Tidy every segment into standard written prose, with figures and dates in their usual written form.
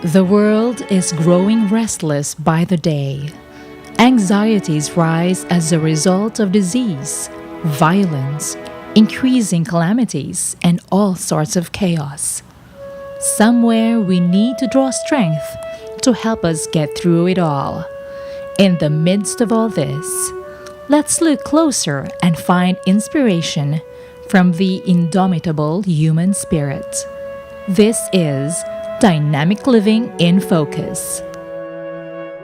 The world is growing restless by the day. Anxieties rise as a result of disease, violence, increasing calamities, and all sorts of chaos. Somewhere we need to draw strength to help us get through it all. In the midst of all this, let's look closer and find inspiration from the indomitable human spirit. This is Dynamic Living in Focus.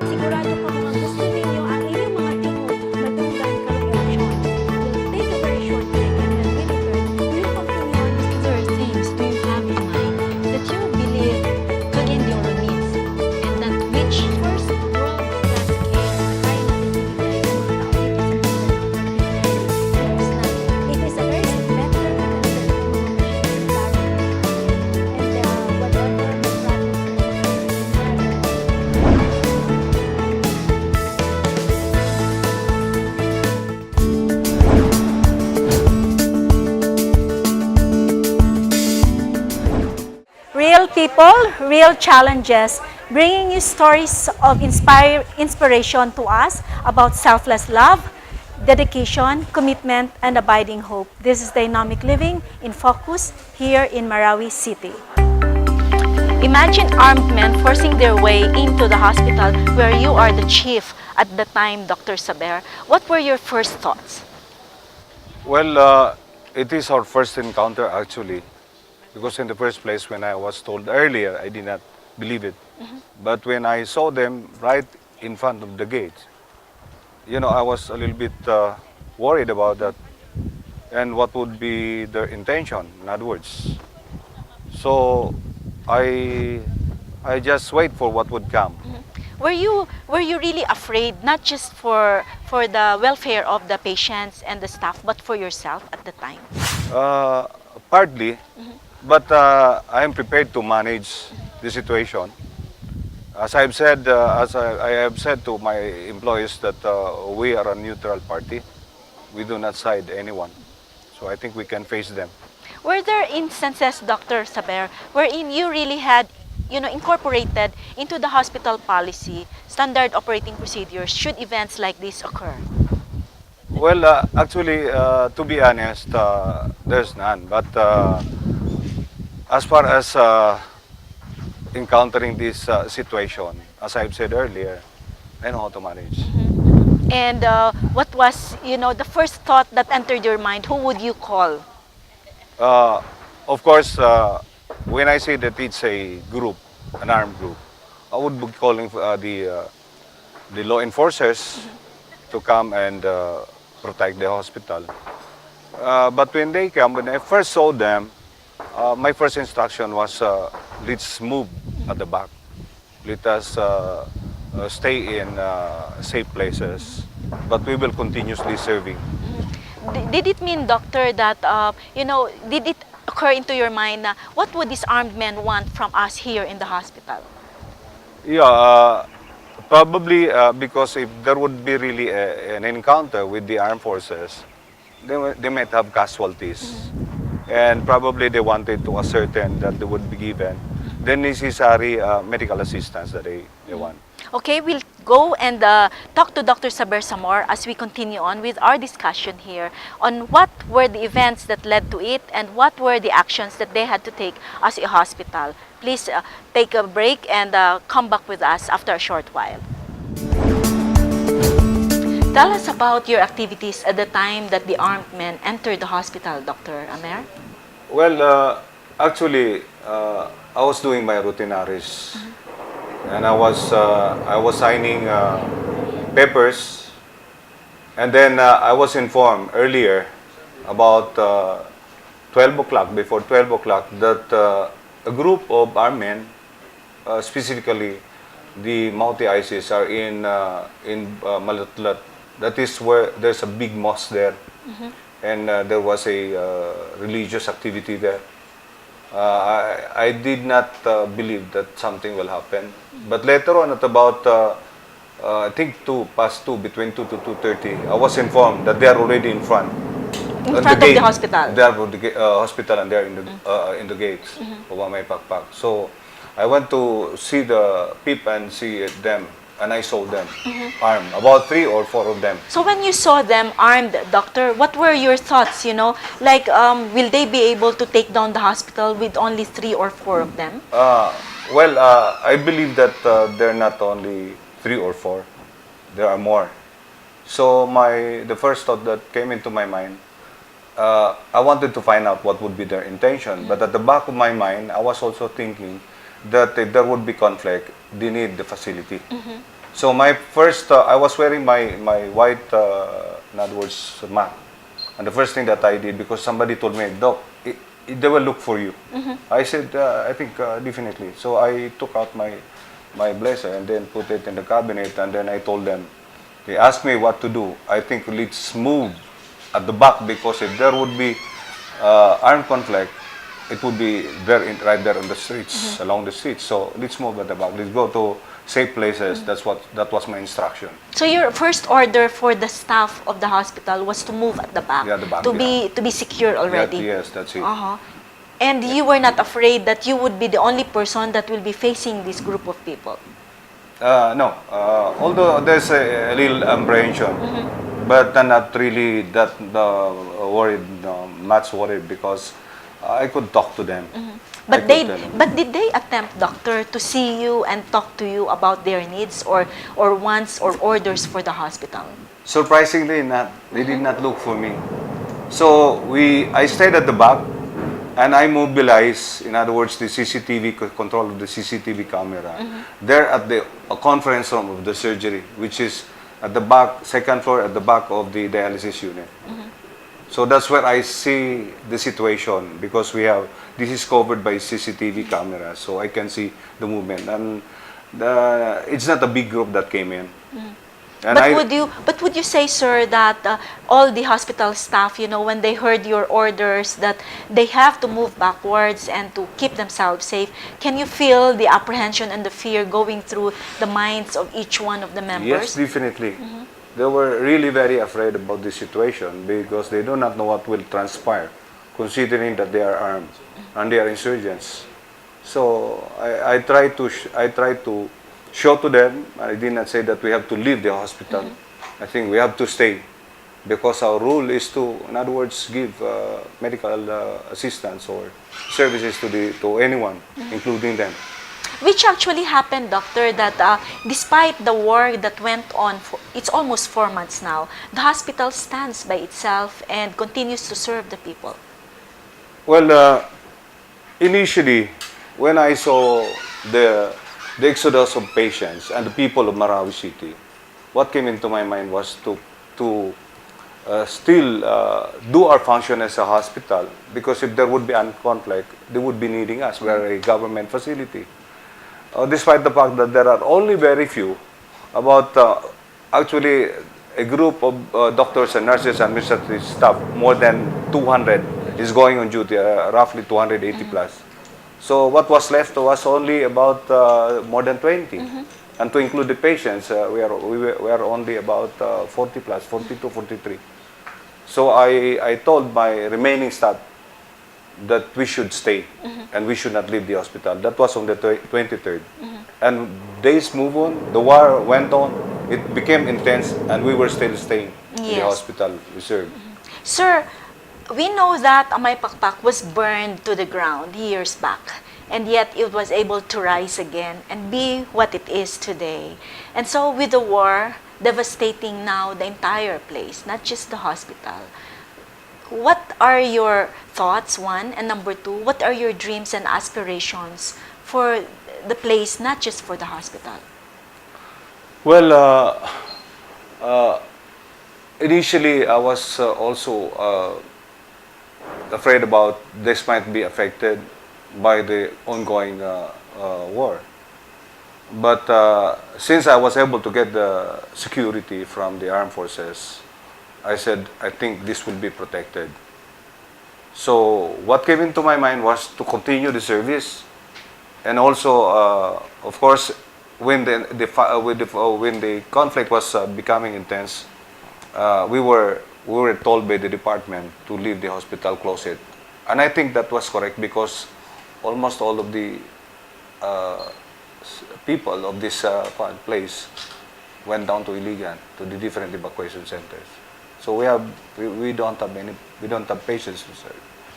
Sigurado ka mga gusto ninyo ang inyong mga tinutulungan karong emosyon. Will take a very short break and when we return, we'll continue on with other things do you have in mind that you believe could end your needs and that which first world class care kaya natin ibigay sa mga tao dito sa Pilipinas. It is a very better and whatever the problems Real people, real challenges, bringing you stories of inspiration to us about selfless love, dedication, commitment, and abiding hope. This is Dynamic Living in Focus here in Marawi City. Imagine armed men forcing their way into the hospital where you are the chief at the time, Dr. Saber. What were your first thoughts? Well, it is our first encounter actually, because in the first place, when I was told earlier, I did not believe it. But when I saw them right in front of the gate, you know, I was a little bit worried about that and what would be their intention, in other words. So I just wait for what would come. Were you really afraid, not just for the welfare of the patients and the staff, but for yourself at the time? Partly, but I am prepared to manage the situation. As I have said to my employees that we are a neutral party. We do not side anyone. So I think we can face them. Were there instances, Dr. Saber, wherein you really had, incorporated into the hospital policy standard operating procedures should events like this occur? Well, actually, to be honest, there's none. But as far as encountering this situation, as I've said earlier, I know how to manage. And what was, the first thought that entered your mind? Who would you call? Of course, when I say that it's a group, an armed group, I would be calling the law enforcers to come and protect the hospital. But when they come, when I first saw them, my first instruction was, let's move at the back. Let us stay in safe places, but we will continuously serving. Did it mean, doctor, that, did it occur into your mind na what would these armed men want from us here in the hospital? Yeah, probably because if there would be really an encounter with the armed forces, they might have casualties. And probably they wanted to ascertain that they would be given the necessary medical assistance that they want. Okay, we'll go and talk to Dr. Saber some more as we continue on with our discussion here on what were the events that led to it and what were the actions that they had to take as a hospital. Please take a break and come back with us after a short while. Tell us about your activities at the time that the armed men entered the hospital, Dr. Amer. Well, actually, I was doing my routinaries, and I was signing papers, and then I was informed earlier about 12 o'clock, before 12 o'clock, that a group of armed men, specifically the multi-ISIS, are in Malatlat. That is where there's a big mosque there, and there was a religious activity there. I did not believe that something will happen. But later on, at about, I think 2:02, between 2 to 2:30, I was informed that they are already in front. In front of the hospital? They are at the hospital and they are in the gates of May Pakpak. So I went to see the people and see them, and I saw them armed, about 3 or 4 of them. So when you saw them armed, doctor, what were your thoughts, Like, will they be able to take down the hospital with only 3 or 4 of them? Well, I believe that they're not only 3 or 4, there are more. So the first thought that came into my mind, I wanted to find out what would be their intention. But at the back of my mind, I was also thinking that if there would be conflict, they need the facility. So my first, I was wearing my white, in other words, mask. And the first thing that I did, because somebody told me, Doc, they will look for you. I said, I think definitely. So I took out my blazer and then put it in the cabinet, and then I told them, they asked me what to do. I think let's move at the back, because if there would be armed conflict, it would be there right there on the streets, along the streets. So let's move at the back. Let's go to safe places. That was my instruction. So your first order for the staff of the hospital was to move at the back, Yeah, the back, to yeah. be secure already. Yes, that's it. Uh-huh. And you were not afraid that you would be the only person that will be facing this group of people? No, although there's a little apprehension, but I'm not really that worried, much worried, because I could talk to them. But did they attempt, doctor, to see you and talk to you about their needs or wants or orders for the hospital? Surprisingly, not. They did not look for me. So I stayed at the back, and I mobilized, in other words, the CCTV control of the CCTV camera. There at the conference room of the surgery, which is at the back, second floor, at the back of the dialysis unit. So that's where I see the situation, because this is covered by CCTV camera, so I can see the movement. And it's not a big group that came in. And But would you say, sir, that all the hospital staff, when they heard your orders that they have to move backwards and to keep themselves safe, can you feel the apprehension and the fear going through the minds of each one of the members? Yes, definitely. They were really very afraid about this situation, because they do not know what will transpire, considering that they are armed and they are insurgents. So I try to show to them. I did not say that we have to leave the hospital. I think we have to stay, because our rule is to, in other words, give medical assistance or services to anyone, including them. Which actually happened, doctor, that despite the war that went on, it's almost 4 months now, the hospital stands by itself and continues to serve the people. Well, initially, when I saw the exodus of patients and the people of Marawi City, what came into my mind was to still do our function as a hospital, because if there would be a conflict, they would be needing us. We are a government facility. Despite the fact that there are only very few, actually a group of doctors and nurses and administrative staff, more than 200 is going on duty, roughly 280 plus. So what was left was only about more than 20. And to include the patients, we are only about 40 plus, 42, 43. So I told my remaining staff that we should stay and we should not leave the hospital. That was on the 23rd. And days moved on, the war went on, it became intense, and we were still staying in the hospital we served. Sir, we know that Amay Pakpak was burned to the ground years back, and yet it was able to rise again and be what it is today. And so with the war devastating now the entire place, not just the hospital, what are your thoughts, one, and number two, what are your dreams and aspirations for the place, not just for the hospital? Well, initially I was also afraid about this might be affected by the ongoing war. But since I was able to get the security from the armed forces, I said, I think this will be protected. So what came into my mind was to continue the service, and also, of course, when the conflict was becoming intense, we were told by the department to leave the hospital, close it, and I think that was correct, because almost all of the people of this place went down to Iligan, to the different evacuation centers. So we don't have patients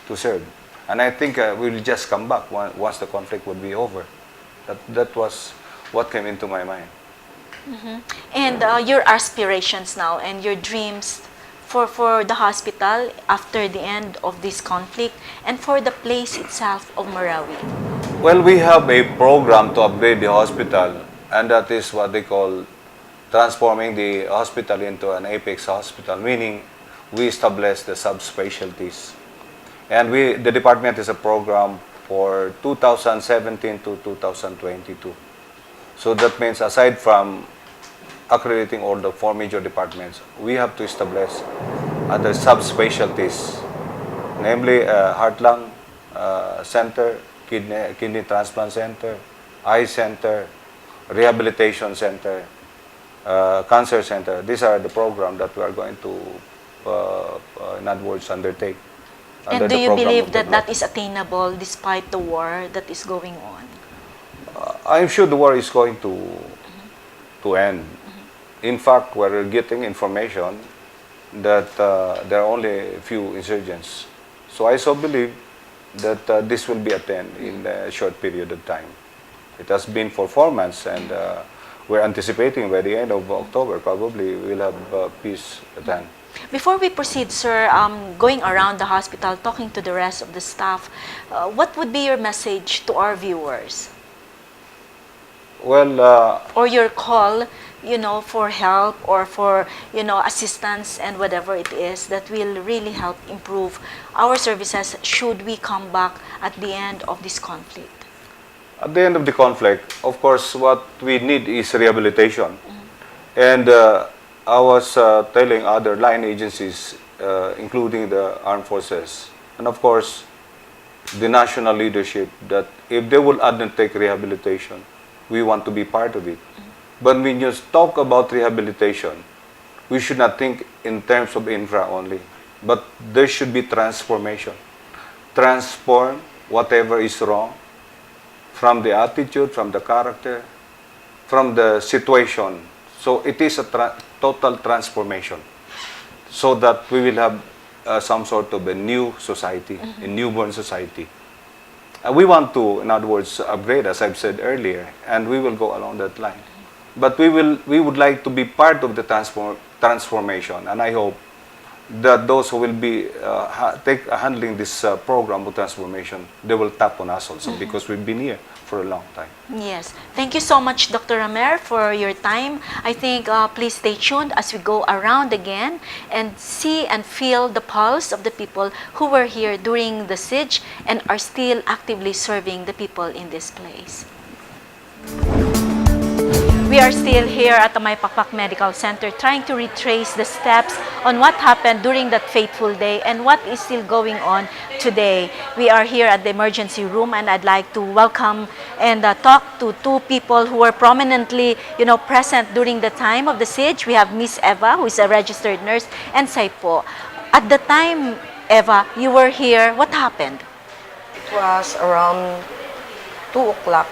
to serve. And I think we'll just come back once the conflict would be over. That was what came into my mind. And your aspirations now and your dreams for the hospital after the end of this conflict and for the place itself of Marawi. Well, we have a program to upgrade the hospital, and that is what they call transforming the hospital into an apex hospital, meaning we establish the subspecialties. And the department is a program for 2017 to 2022. So that means aside from accrediting all the 4 major departments, we have to establish other subspecialties, namely heart lung center, kidney transplant center, eye center, rehabilitation center, cancer center. These are the program that we are going to, in other words, undertake. And do you believe that that is attainable despite the war that is going on? I'm sure the war is going to end. In fact, we're getting information that there are only a few insurgents. So I so believe that this will be attained in a short period of time. It has been for 4 months, and we're anticipating by the end of October, probably we'll have peace at hand. Before we proceed, sir, going around the hospital, talking to the rest of the staff, what would be your message to our viewers? Well, Or your call, for help or for, assistance and whatever it is that will really help improve our services should we come back at the end of this conflict? at the end of the conflict, of course, what we need is rehabilitation. And I was telling other line agencies, including the armed forces, and of course, the national leadership, that if they will undertake rehabilitation, we want to be part of it. But when you talk about rehabilitation, we should not think in terms of infra only, but there should be transformation. Transform whatever is wrong from the attitude, from the character, from the situation. So it is a total transformation, so that we will have some sort of a new society, a newborn society. We want to, in other words, upgrade, as I've said earlier, and we will go along that line. But we would like to be part of the transformation, and I hope that those who will be handling this program of transformation, they will tap on us also, because we've been here for a long time. Yes. Thank you so much, Dr. Amer, for your time. I think please stay tuned as we go around again and see and feel the pulse of the people who were here during the siege and are still actively serving the people in this place. We are still here at the Maypakpak Medical Center trying to retrace the steps on what happened during that fateful day and what is still going on today. We are here at the emergency room, and I'd like to welcome and talk to two people who were prominently, present during the time of the siege. We have Miss Eva, who is a registered nurse, and Saipo. At the time, Eva, you were here. What happened? It was around 2 o'clock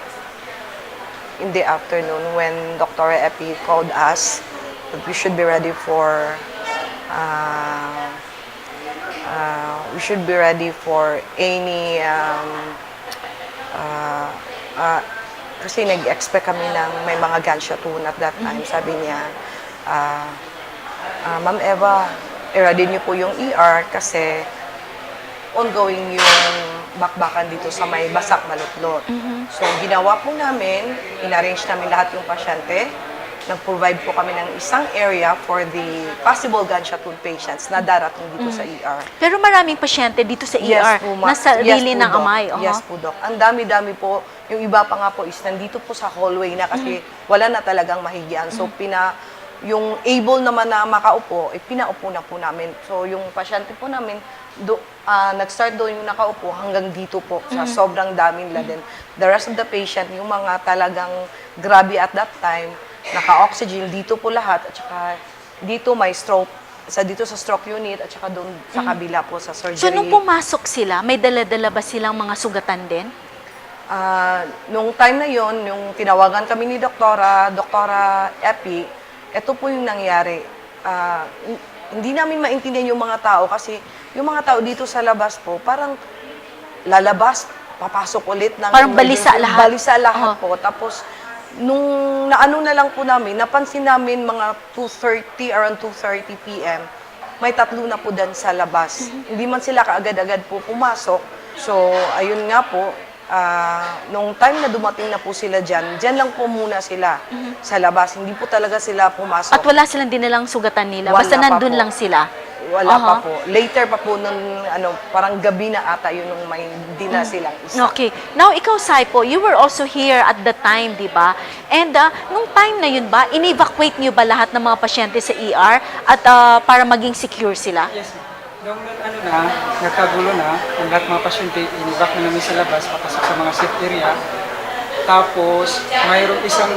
in the afternoon when Dr. Epi called us that we should be ready for any kasi nag-expect kami ng may mga gunshot wound at that time. Sabi niya, Ma'am Eva, i-ready niyo po yung ER kasi ongoing yung bakbakan dito sa may Basak Malutlot. So, ginawa po namin, in-arrange namin lahat yung pasyente. Nag-provide po kami ng isang area for the possible gunshot wound patients na darating dito sa ER. Pero maraming pasyente dito sa ER po, na sarili po, ng Doc. amay. Yes po, Doc. Ang dami-dami po. Yung iba pa nga po is nandito po sa hallway na kasi wala na talagang mahigian. So, yung able naman na makaupo, pinaupo na po namin. So, yung pasyente po namin, nag-start doon yung nakaupo hanggang dito po sa sobrang dami nila din. The rest of the patient, yung mga talagang grabe at that time, naka-oxygen, dito po lahat, at saka dito may stroke, dito sa stroke unit, at saka doon sa kabila po sa surgery. So, nung pumasok sila, may dala-dala ba silang mga sugatan din? Nung time na yon, yung tinawagan kami ni Doktora Epi, ito po yung nangyari. Hindi namin maintindihan yung mga tao kasi yung mga tao dito sa labas po, parang lalabas, papasok ulit ng Parang balisa lahat. Balisa lahat po. Tapos, nung naano na lang po namin, napansin namin mga 2:30, around 2:30 p.m., may tatlo na po dan sa labas. Hindi man sila kaagad-agad po pumasok. So, ayun nga po, nung time na dumating na po sila dyan lang po muna sila sa labas. Hindi po talaga sila pumasok. At wala silang dinilang sugatan nila. Wala Basta pa nandun po. lang sila. Wala pa po. Later pa po nung parang gabi na ata yun nung may hindi na silang isa. Okay. Now, ikaw, Saipo, you were also here at the time, di ba? And nung time na yun ba, in-evacuate niyo ba lahat ng mga pasyente sa ER at para maging secure sila? Yes, ma'am. Nung nagkagulo na, ang lahat mga pasyente, in-evac na namin sa labas, papasok sa mga safe area. Tapos, mayroong isang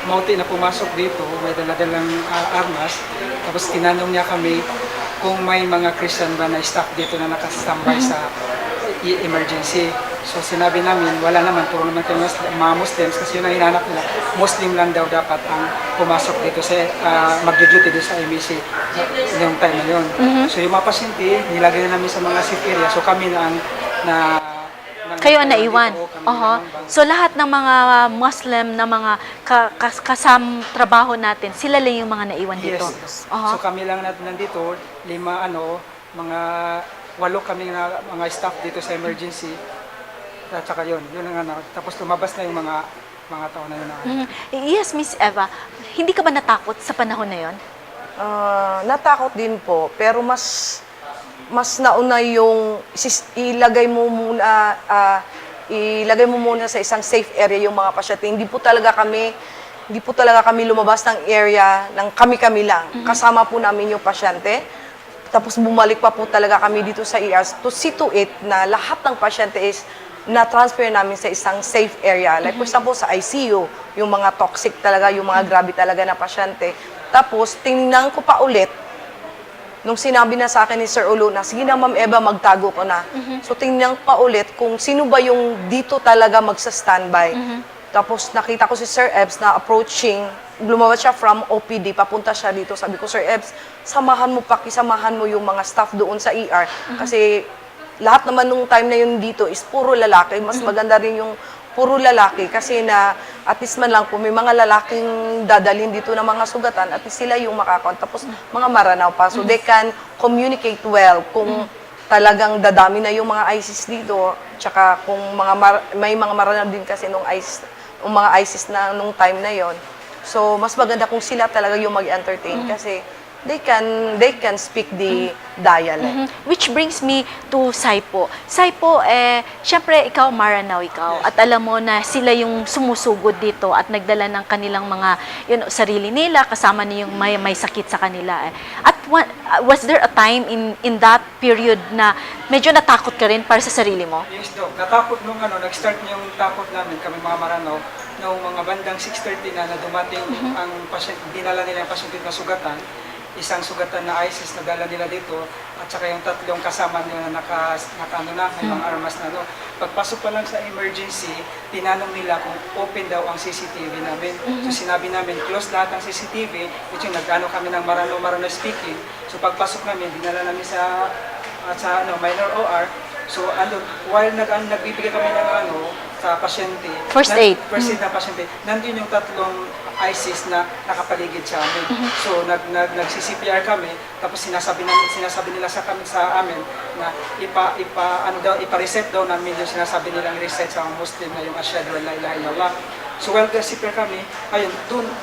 mauti na pumasok dito, may daladalang armas. Tapos, tinanong niya kami kung may mga Christian ba na staff dito na nakastambay sa emergency. So, sinabi namin, wala naman, puro naman tayo mga Muslims kasi yun ang hinahanap nila. Muslim lang daw dapat ang pumasok dito sa mag-duty dito sa MEC yung time na yun. So, yung mga pasyente, nilagay na namin sa mga safe area. So, kami na ang Kayo ang naiwan. dito, kami ang So lahat ng mga Muslim na mga trabaho natin, sila lang yung mga naiwan dito. Yes. So kami lang natin nandito, mga 8 kami na mga staff dito sa emergency. At saka yun ang tapos lumabas na yung mga tao na yun. Yes, Miss Eva, hindi ka ba natakot sa panahon na yon? Natakot din po, pero mas nauna yung ilagay mo muna sa isang safe area yung mga pasyente. Hindi po talaga kami lumabas ng area ng kami lang. Kasama po namin yung pasyente. Tapos bumalik pa po talaga kami dito sa ER to see to it na lahat ng pasyente is na-transfer namin sa isang safe area. Like for example, sa ICU, yung mga toxic talaga, yung mga grabe talaga na pasyente. Tapos, tingnan ko pa ulit, nung sinabi na sa akin ni Sir Ulu na, sige na Ma'am Eva, magtago ko na. So, tingnan pa ulit kung sino ba yung dito talaga magsa-standby. Tapos, nakita ko si Sir Ebs na approaching, lumabas siya from OPD, papunta siya dito. Sabi ko, Sir Ebs, samahan mo yung mga staff doon sa ER. Kasi, lahat naman nung time na yun dito is puro lalaki. Mas maganda rin yung puro lalaki kasi na at least man lang po may mga lalaking dadalhin dito ng mga sugatan at least sila yung makakon. Tapos mga maranaw pa. So they can communicate well kung talagang dadami na yung mga ISIS dito. Tsaka kung may mga maranaw din kasi nung mga ISIS na nung time na yon. So mas maganda kung sila talaga yung mag-entertain kasi they can speak the dialect. Which brings me to Saipo. Saipo, syempre ikaw Maranao at alam mo na sila yung sumusugod dito at nagdala ng kanilang mga sarili nila, kasama niyo yung may sakit sa kanila. At was there a time in that period na medyo natakot ka rin para sa sarili mo? Yes, Doc. Natakot nung nag-start yung takot namin, kami mga Maranao, nung mga bandang 6:30 na dumating ang pasyente, dinala nila yung pasyente na sugatan. Isang sugatan na ISIS na dala nila dito at saka yung tatlong kasama nila na may mga armas na Pagpasok pa lang sa emergency, tinanong nila kung open daw ang CCTV namin. So sinabi namin, close lahat ng CCTV, which yung kami ng Marano speaking. So pagpasok namin, dinala namin sa minor OR. So while nagbibigay kami ng sa pasyente, First aid na pasyente, nandun yung tatlong ISIS na nakapaligid sa amin. So nag-CCPR kami, tapos sinasabi nila sa amin na ipa-reset daw namin yung sinasabi nilang reset sa mga Muslim na yung Asyhadu an la ilaha illallah. So while CCPR kami, ayun,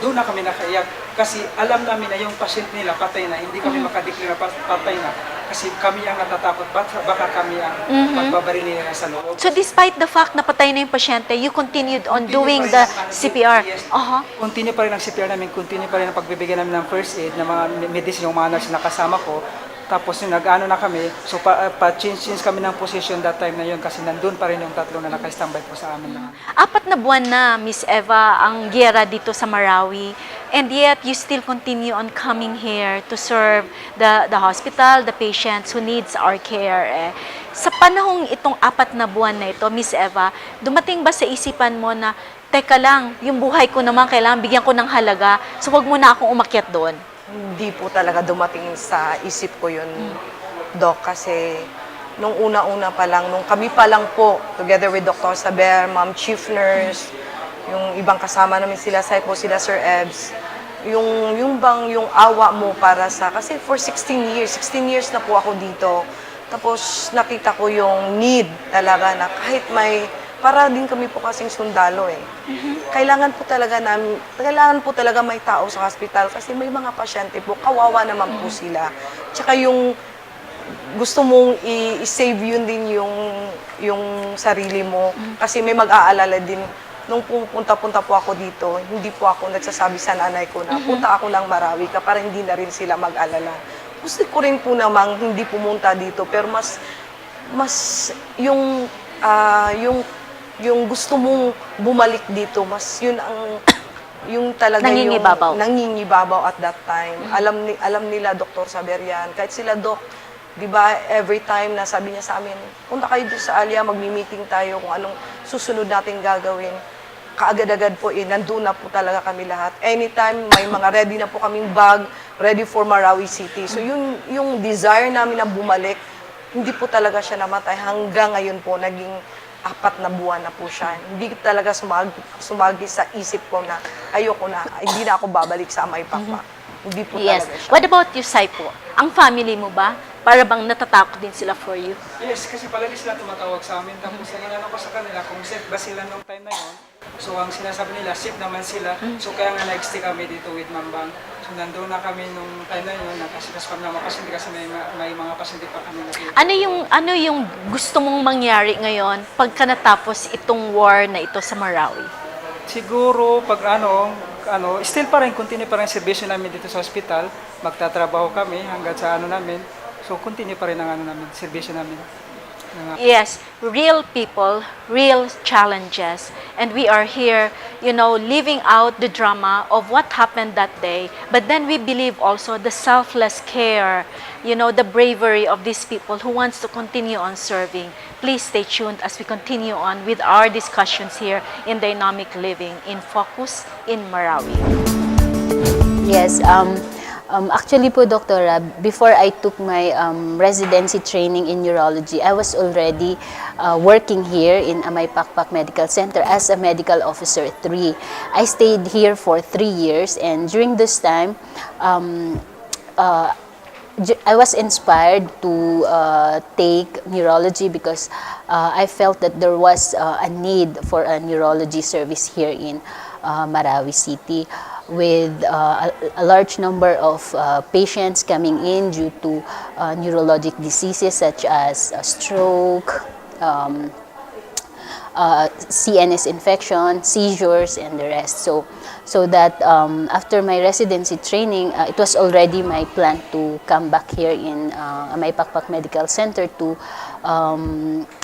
doon na kami nakaiyak kasi alam namin na yung pasyente nila patay na, hindi kami makadeclare na patay na. Kasi kami ang natatakot, baka kami ang magbabarili nila sa loob. So despite the fact na patay na yung pasyente, you continued on doing the CPR? Yes. Continue pa rin ang CPR namin, continue pa rin ang pagbibigay namin ng first aid, ng mga medicine, yung mga nurse na kasama ko. Tapos yung na kami, so pa-change kami ng position that time na yun kasi nandun pa rin yung tatlong na naka-standby po sa amin. 4 na buwan na, Miss Eva, ang giyera dito sa Marawi. And yet, you still continue on coming here to serve the hospital, the patients who needs our care. Sa panahong itong 4 na buwan na ito, Miss Eva, dumating ba sa isipan mo na, teka lang, yung buhay ko naman kailangan bigyan ko ng halaga, so wag mo na akong umakyat doon? Hindi po talaga dumating sa isip ko yun, Doc, kasi nung una-una pa lang, nung kami pa lang po, together with Dr. Saber, Ma'am Chief Nurse, yung ibang kasama namin sila, sila Sir Ebs, yung awa mo para sa, kasi for 16 years na po ako dito, tapos nakita ko yung need talaga na kahit may, para din kami po kasing sundalo Kailangan po talaga may tao sa hospital kasi may mga pasyente po, kawawa naman po sila. Tsaka yung gusto mong i-save yun din yung sarili mo kasi may mag-aalala din. Nung punta-punta po ako dito, hindi po ako nagsasabi sa nanay ko na punta ako ng Marawi ka para hindi na rin sila mag-alala. Gusto ko rin po namang hindi pumunta dito pero mas yung gusto mong bumalik dito, mas yun ang yung talaga nangingibabaw at that time. Alam nila Dr. Saber yan. Kahit sila Doc, 'di ba, every time na sabi niya sa amin, punta kayo dito sa Alia, magmi-meeting tayo kung anong susunod nating gagawin. Kaagad-agad po nandun na po talaga kami lahat. Anytime may mga ready na po kaming bag, ready for Marawi City. So yung desire namin na bumalik, hindi po talaga siya namatay. Hanggang ngayon po, naging 4 na buwan na po siya. Hindi talaga sumagi sa isip ko na ayoko na, hindi na ako babalik sa Amay Pakpak. Hindi po Yes. talaga siya. What about you, Saipo? Ang family mo ba? Para bang natatakot din sila for you? Yes, kasi palagi sila tumatawag sa amin. Tapos inanong ko sa kanila kung safe ba sila nung time na yun. So ang sinasabi nila, safe naman sila. So kaya nga nag-stay kami dito with Mambang. So nandun na kami nung time na yun, nagkasikas kami ng mga pasyente kasi may mga pasyente pa kami nakita. Ano yung gusto mong mangyari ngayon pagka natapos itong war na ito sa Marawi? Siguro pag still pa rin, continue pa rin serbisyo namin dito sa hospital. Magtatrabaho kami hanggang sa namin. So continue pa rin ang serbisyo namin. Yes, real people, real challenges, and we are here, living out the drama of what happened that day. But then we believe also the selfless care, the bravery of these people who wants to continue on serving. Please stay tuned as we continue on with our discussions here in Dynamic Living in Focus in Marawi. Yes, actually po, Doctora, before I took my residency training in neurology, I was already working here in Amay Pakpak Medical Center as a medical officer 3. I stayed here for 3 years, and during this time, I was inspired to take neurology because I felt that there was a need for a neurology service here in Marawi City, with a large number of patients coming in due to neurologic diseases such as stroke, CNS infection, seizures, and the rest. So that after my residency training, it was already my plan to come back here in Amay Pakpak Medical Center to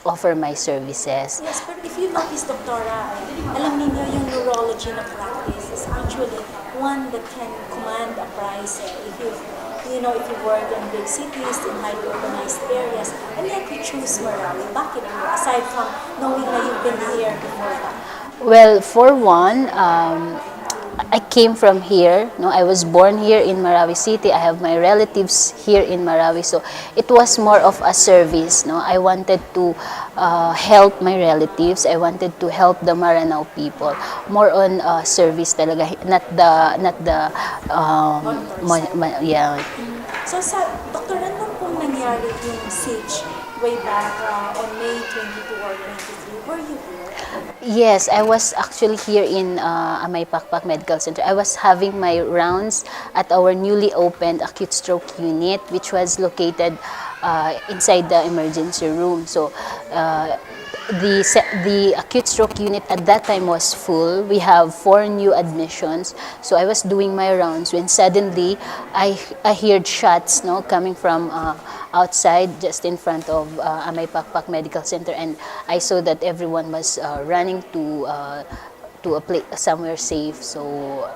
offer my services. Yes, but if you notice, Doctora, alam niyo yung neurology na practice is actually one that can command a price if you work in big cities, in highly urbanized areas, and yet you choose Marawi. Bakit? Aside from knowing that you've been here before that? Well, for one, I came from here. I was born here in Marawi City. I have my relatives here in Marawi, so it was more of a service. I wanted to help my relatives. I wanted to help the Maranao people. More on service talaga, not the yeah. So, Dr. ano pong nangyari yung siege way back on May 22 or 23? Were you here? Yes, I was actually here in Amay Pakpak Medical Center. I was having my rounds at our newly opened acute stroke unit, which was located inside the emergency room. So the acute stroke unit at that time was full. We have 4 new admissions. So I was doing my rounds when suddenly I heard shots coming from outside, just in front of Amay Pakpak Medical Center, and I saw that everyone was running to a place somewhere safe. So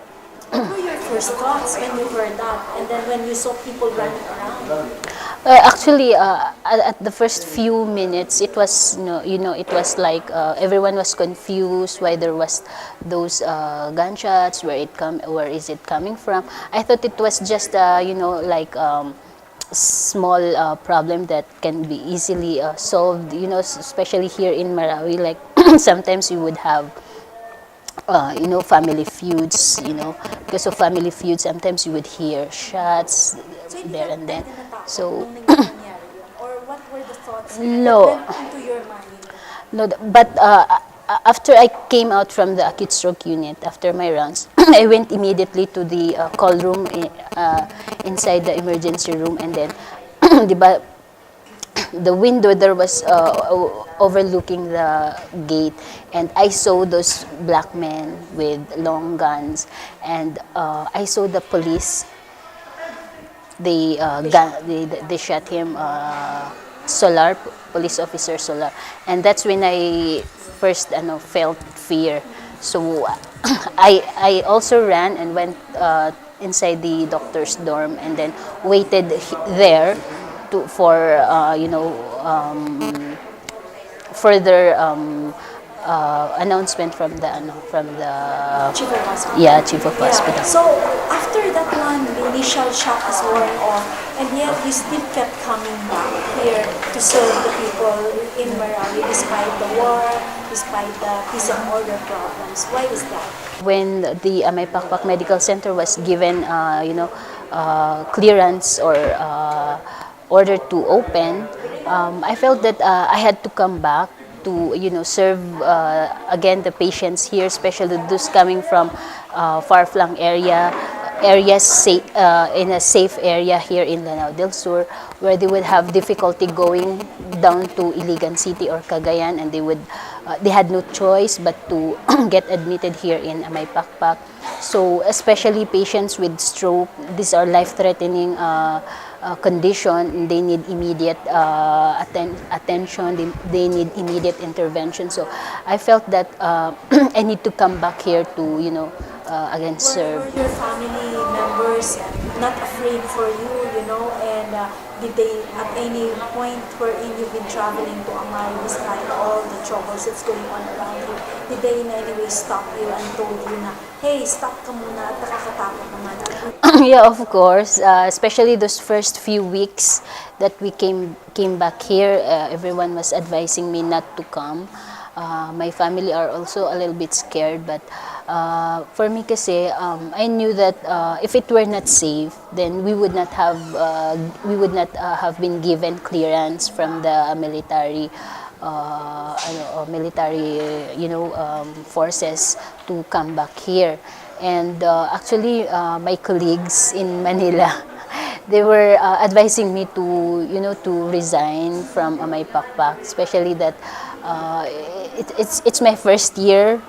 What were your first thoughts when you heard that, and then when you saw people running around? Actually, at the first few minutes, it was it was like everyone was confused why there was those gunshots, where is it coming from? I thought it was just like small problem that can be easily solved. Especially here in Marawi, like sometimes you would have family feuds, because of family feuds, sometimes you would hear shots So hindi there ka and then. natakot So, nung nangyari yun? Or what were the thoughts No. that went into your mind? no, but after I came out from the acute stroke unit, after my rounds, I went immediately to the call room inside the emergency room, and then, di ba, the window there was overlooking the gate, and I saw those black men with long guns, and I saw the police. They shot him, Solar, police officer Solar, and that's when I first felt fear. So I also ran and went inside the doctor's dorm, and then waited there for further announcement from the Chief of Hospital. chief of Yeah. hospital. So after that one, the initial shock is worn off, and yet you still kept coming back here to serve the people in Marawi despite the war, despite the peace and order problems. Why is that? When the Pakpak Medical Center was given, clearance or order to open, I felt that I had to come back to serve again the patients here, especially those coming from far-flung areas in a safe area here in Lanao del Sur, where they would have difficulty going down to Iligan City or Cagayan, and they had no choice but to get admitted here in Pakpak. So especially patients with stroke, these are life-threatening condition. They need immediate attention. They need immediate intervention. So I felt that I need to come back here to again serve. Were your family members not afraid for you, and did they at any point wherein you've been traveling to Amay despite all the troubles that's going on around you, did they in any way stop you and told you na, hey, stop ka muna at nakakatakot naman? Yeah, of course. Especially those first few weeks that we came back here, everyone was advising me not to come. My family are also a little bit scared, but for me kasi, I knew that if it were not safe, then we would not have been given clearance from the military forces to come back here. And actually, my colleagues in Manila, they were advising me to resign from my Pakpak, especially that it's my first year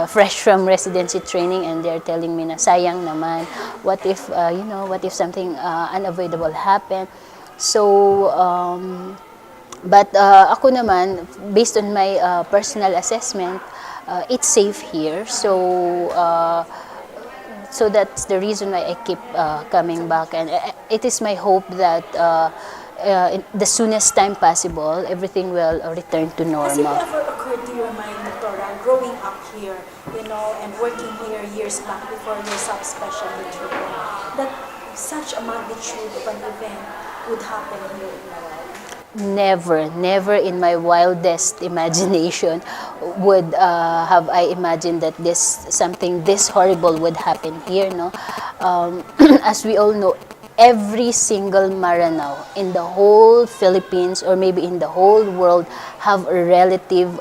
fresh from residency training, and they're telling me na sayang naman, what if something unavoidable happened. So but ako naman, based on my personal assessment, it's safe here. So that's the reason why I keep coming back, and it is my hope that in the soonest time possible, everything will return to Has it normal. ever occurred to your mind, Dora, growing up here, and working here years back before your subspecialty treatment, that such a magnitude of an event would happen here in Marawi? Never in my wildest imagination would have I imagined that something this horrible would happen here. No, as we all know, every single Maranao in the whole Philippines or maybe in the whole world have a relative,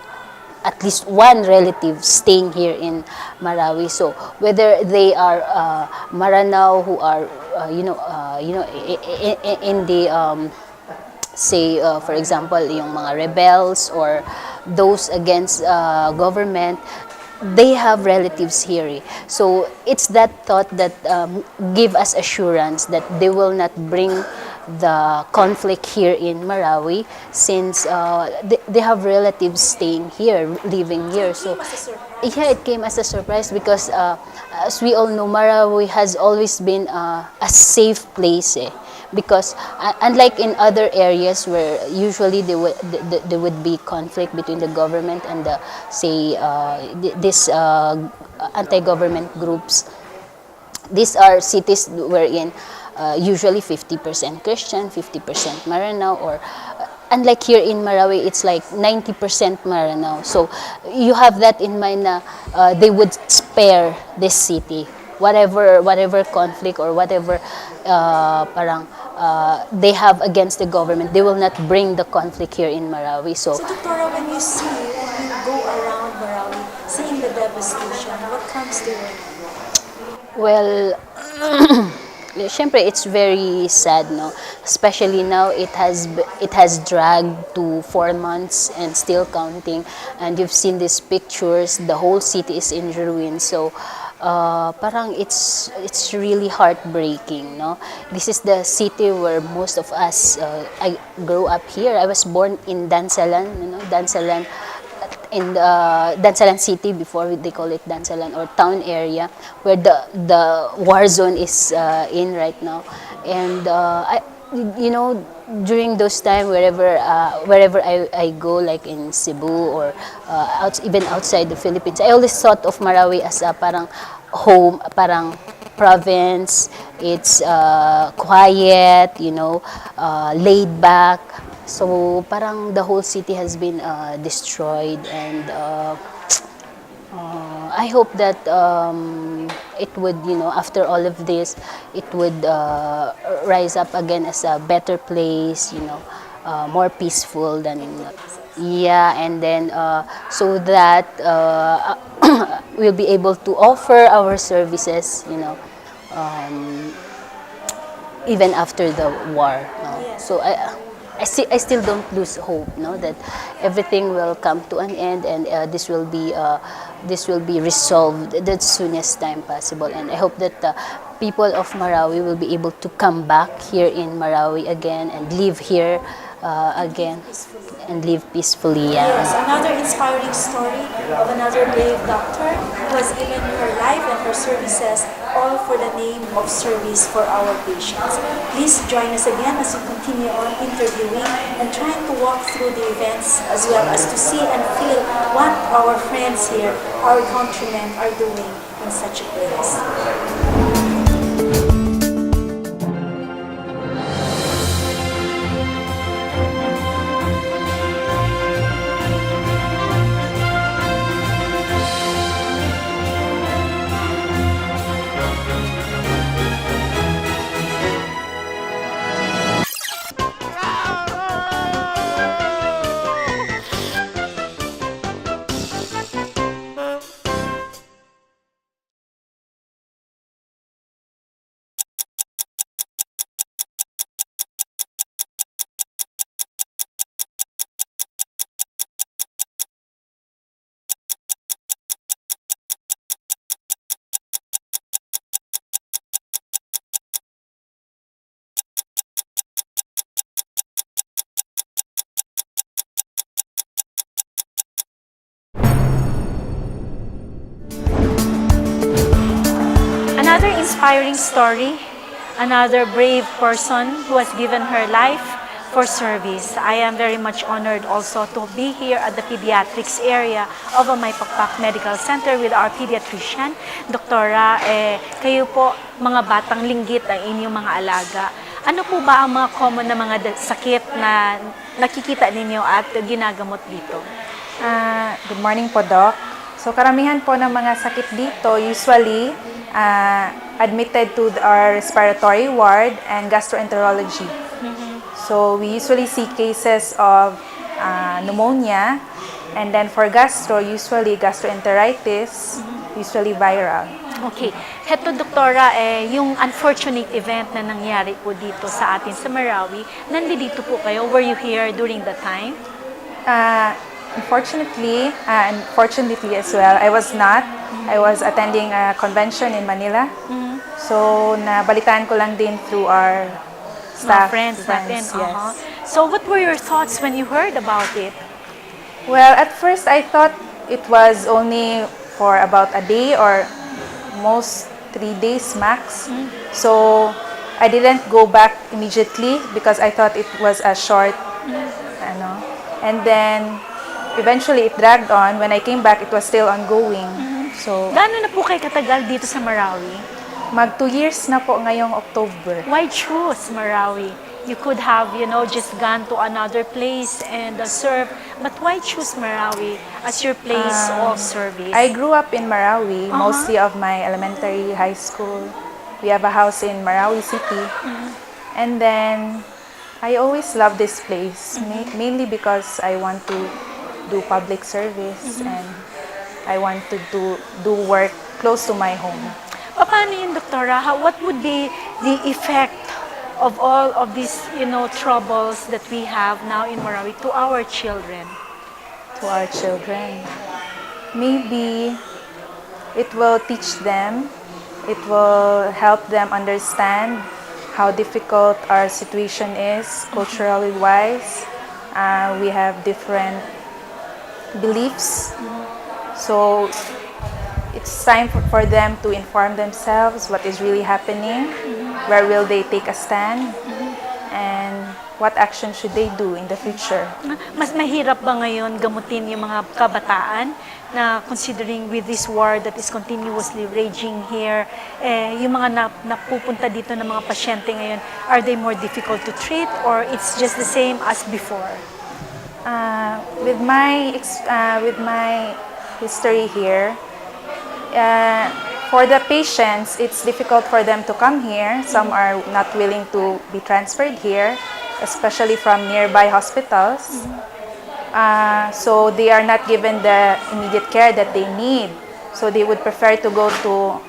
at least one relative staying here in Marawi. So whether they are Maranao who are in the say for example yung mga rebels or those against government, they have relatives here. So it's that thought that give us assurance that they will not bring the conflict here in Marawi, since they have relatives staying here, living here. So yeah, it came as a surprise because as we all know, Marawi has always been a safe place. Because unlike in other areas where usually there would be conflict between the government and the, say, this anti-government groups, these are cities wherein usually 50% Christian, 50% Maranao, or unlike here in Marawi, it's like 90% Maranao. So you have that in mind na they would spare this city. Whatever conflict or whatever they have against the government, they will not bring the conflict here in Marawi. So, Doctora, when you go around Marawi, seeing the devastation, what comes to your mind? well, syempre, it's very sad, no? Especially now, it has dragged to 4 months and still counting. And you've seen these pictures, the whole city is in ruins. So, parang it's really heartbreaking, no? This is the city where most of us, I grew up here. I was born in Dansalan, Dansalan, in the Dansalan city, before they call it Dansalan, or town area, where the war zone is in right now. And during those time, wherever I go, like in Cebu or even outside the Philippines, I always thought of Marawi as a parang home, parang province. It's quiet, laid back. So parang the whole city has been destroyed, and I hope that it would, after all of this, it would rise up again as a better place, more peaceful than, yeah, and then so that we'll be able to offer our services, even after the war. So I still don't lose hope, that everything will come to an end, and this will be resolved the soonest time possible. And I hope that the people of Marawi will be able to come back here in Marawi again and live here again and live peacefully. Yeah. Yes, another inspiring story of another brave doctor who has given her life and her services all for the name of service for our patients. Please join us again as we continue on interviewing and trying to walk through the events, as well as to see and feel what our friends here, our countrymen, are doing in such a place. Another inspiring story, another brave person who has given her life for service. I am very much honored also to be here at the pediatrics area of Maypakpak Medical Center with our pediatrician. Doktora, kayo po, mga batang linggit ang inyong mga alaga. Ano po ba ang mga common na mga sakit na nakikita ninyo at ginagamot dito? Good morning po, Doc. So, karamihan po ng mga sakit dito usually admitted to our respiratory ward and gastroenterology. So, we usually see cases of pneumonia, and then for gastro, usually gastroenteritis, usually viral. Okay. Heto, Doktora, yung unfortunate event na nangyari po dito sa atin sa Marawi, nandito po kayo? Were you here during the time? Unfortunately, and fortunately as well, I was not. I was attending a convention in Manila. So, nabalitaan ko lang din through our staff, friends natin. yes. So what were your thoughts when you heard about it? Well, at first I thought it was only for about a day or most 3 days max. So I didn't go back immediately because I thought it was a short, and then eventually it dragged on. When I came back, it was still ongoing. So Gaano na po kayo katagal dito sa Marawi? mag 2 years na po ngayong October. Why choose Marawi? You could have, just gone to another place and serve, but why choose Marawi as your place of service? I grew up in Marawi, mostly of my elementary, high school. We have a house in Marawi City. And then I always love this place, mainly because I want to do public service and I want to do work close to my home. Paano yun, Doktora? What would be the effect of all of these, troubles that we have now in Marawi to our children? To our children, maybe it will teach them, it will help them understand how difficult our situation is culturally wise. We have different beliefs, so it's time for them to inform themselves what is really happening, where will they take a stand, and what action should they do in the future. Mas mahirap ba ngayon gamutin yung mga kabataan na considering with this war that is continuously raging here, yung mga napupunta dito ng mga pasyente ngayon, are they more difficult to treat or it's just the same as before? With my history here, for the patients, it's difficult for them to come here. Some are not willing to be transferred here, especially from nearby hospitals. So they are not given the immediate care that they need. So they would prefer to go to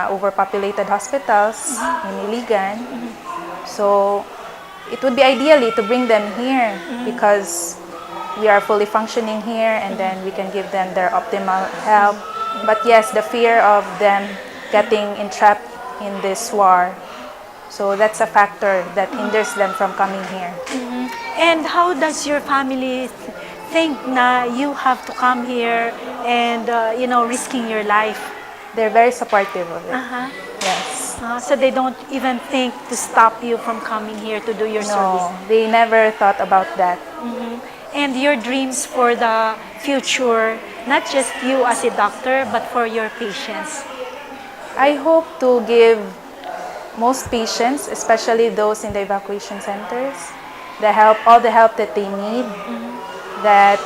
overpopulated hospitals in Iligan. So it would be ideally to bring them here because we are fully functioning here and then we can give them their optimal help. But yes, the fear of them getting entrapped in this war. So that's a factor that hinders them from coming here. And how does your family think na you have to come here and, risking your life? They're very supportive of it. Yes. So they don't even think to stop you from coming here to do your service? No, they never thought about that. And your dreams for the future, not just you as a doctor, but for your patients? I hope to give most patients, especially those in the evacuation centers, all the help that they need, that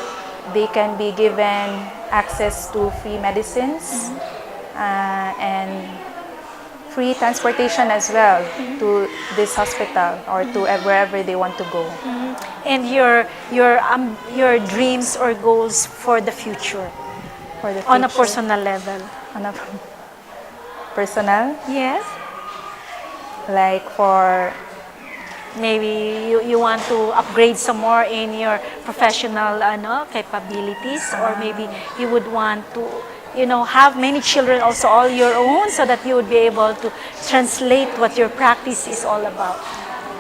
they can be given access to free medicines and free transportation as well to this hospital or to wherever they want to go. And your dreams or goals for the future, For the on a future. personal level? On a personal, Yes. like for Maybe you want to upgrade some more in your professional capabilities, or maybe you would want to have many children also all your own so that you would be able to translate what your practice is all about.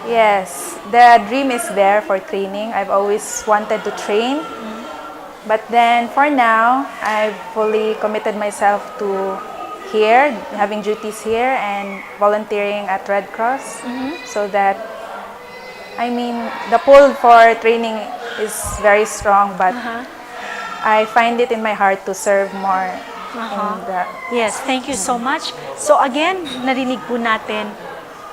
Yes, the dream is there for training. I've always wanted to train. But then for now, I've fully committed myself to here, having duties here and volunteering at Red Cross. So that, the pull for training is very strong, but I find it in my heart to serve more in the... Yes, thank you so much. So again, narinig po natin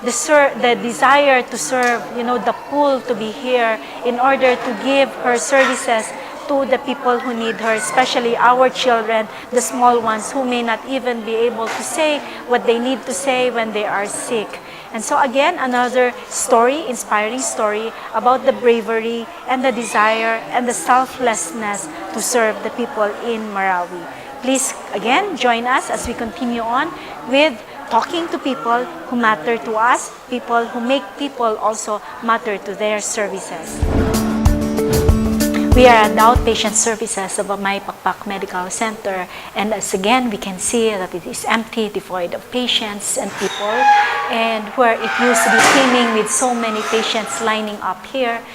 the desire to serve, the pull to be here in order to give her services to the people who need her, especially our children, the small ones who may not even be able to say what they need to say when they are sick. And so again, another story, inspiring story about the bravery and the desire and the selflessness to serve the people in Marawi. Please, again, join us as we continue on with talking to people who matter to us, people who make people also matter to their services. We are at the outpatient services of May Pakpak Medical Center, and as again we can see that it is empty, devoid of patients and people, and where it used to be teeming with so many patients lining up here,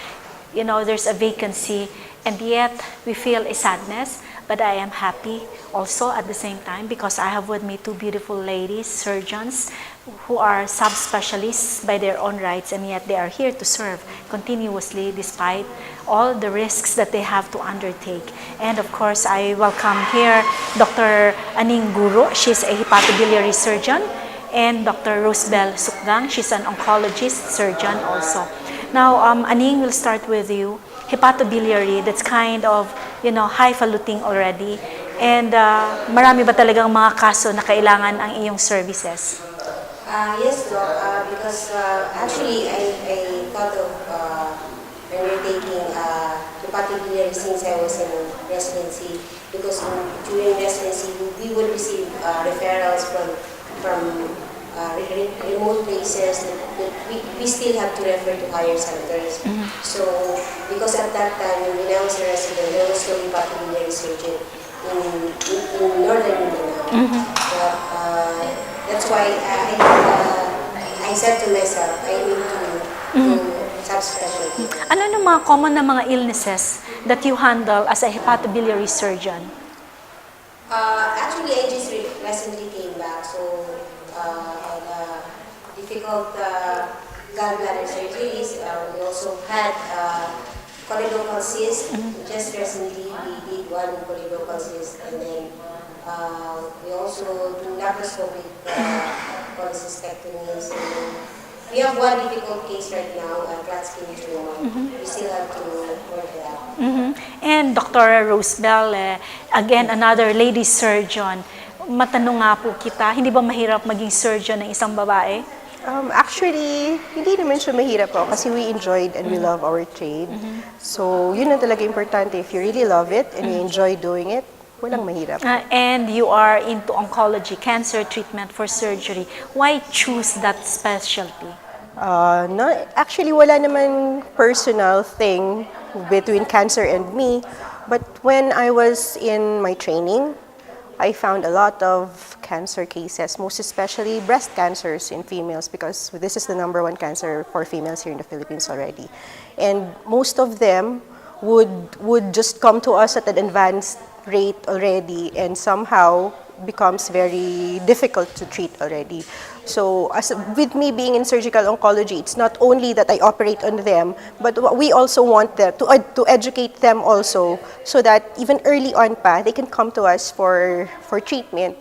you know, there's a vacancy, and yet we feel a sadness, but I am happy also at the same time because I have with me two beautiful ladies, surgeons, who are subspecialists by their own rights, and yet they are here to serve continuously despite all the risks that they have to undertake. And of course, I welcome here Dr. Aning Guro. She's a hepatobiliary surgeon, and Dr. Rosebel Sukgang. She's an oncologist surgeon also. Now, Aning, we'll start with you. Hepatobiliary, that's kind of, you know, highfalutin already. And marami ba talagang mga kaso na kailangan ang iyong services? Yes, Doc, because actually I thought of undertaking hepatobiliary since I was in residency, because during residency we would receive referrals from remote places that we still have to refer to higher centers. So, because at that time when I was a resident, there was no hepatobiliary surgeon in northern Mindanao. That's why I said to myself, I need to subspecialty. Ano yung mga common na mga illnesses that you handle as a hepatobiliary surgeon? Actually, I just recently came back, so had difficult gallbladder surgeries. We also had choledochal cyst. Just recently, we did one choledochal cyst, and then we also do laparoscopic cholecystectomies. We have one difficult case right now, flat skin tumor. We still have to work it out. And Dr. Rosebel, again, another lady surgeon. Matanong nga po kita, hindi ba mahirap maging surgeon ng isang babae? Actually, hindi naman siya mahirap po kasi we enjoyed and we love our trade. So, yun ang talaga importante. If you really love it and you enjoy doing it, walang mahirap. And you are into oncology, cancer treatment for surgery. Why choose that specialty? No, actually, wala naman personal thing between cancer and me. But when I was in my training, I found a lot of cancer cases, most especially breast cancers in females, because this is the #1 cancer for females here in the Philippines already. And most of them would just come to us at an advanced rate already, and somehow becomes very difficult to treat already. So with me being in surgical oncology, it's not only that I operate on them, but we also want them to educate them also, so that even early on pa, they can come to us for treatment.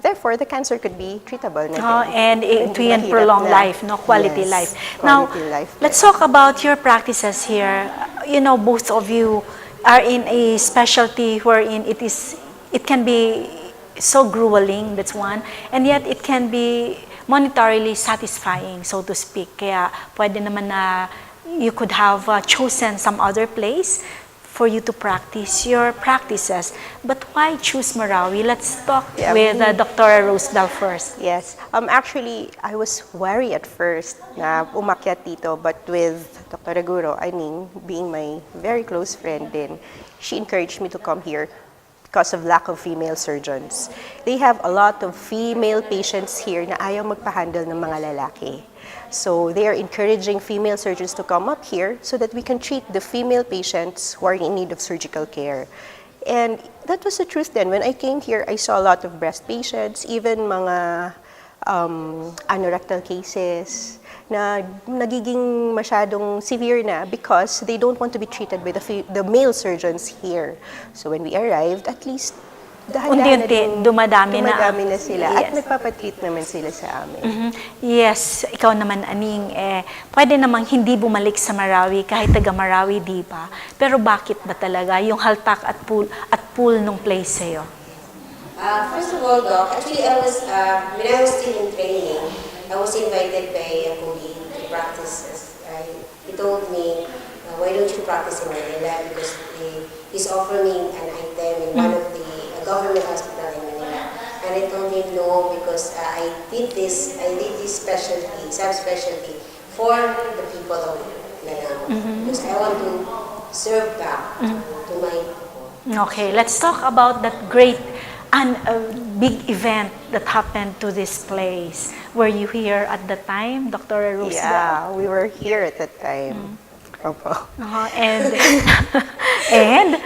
Therefore, the cancer could be treatable. And it will prolong life, no, quality life. Now, life. let's talk about your practices here. You know, both of you are in a specialty wherein it can be so grueling, that's one, and yet it can be monetarily satisfying, so to speak. Kaya pwede naman na you could have chosen some other place for you to practice your practices. But why choose Marawi? Let's talk with Dr. Rosebel first. Yes. Actually, I was worried at first na umakyat dito, but with Dr. Aguro, I mean, being my very close friend din, she encouraged me to come here because of lack of female surgeons. They have a lot of female patients here na ayaw magpa-handle ng mga lalaki. So they are encouraging female surgeons to come up here so that we can treat the female patients who are in need of surgical care. And that was the truth then. When I came here, I saw a lot of breast patients, even mga anorectal cases na nagiging masyadong severe na because they don't want to be treated by the male surgeons here. So when we arrived, at least Unti-unti, dumadami na sila. At nagpapatreat naman sila sa amin. Yes, ikaw naman, Aning, pwede namang hindi bumalik sa Marawi kahit taga Marawi, di ba? Pero bakit ba talaga yung haltak at pool nung place sa'yo? First of all, Doc, actually when I was still in training, I was invited by a colleague to practice. He told me, why don't you practice in Manila? Because he's offering an item in one of the government hospital in Manila. And I told him no, because I did this subspecialty for the people of Mindanao. Because I want to serve back to my people. Okay, let's talk about that great and big event that happened to this place. Were you here at the time, Dr. Roosevelt? Yeah, we were here at that time. Opo. And and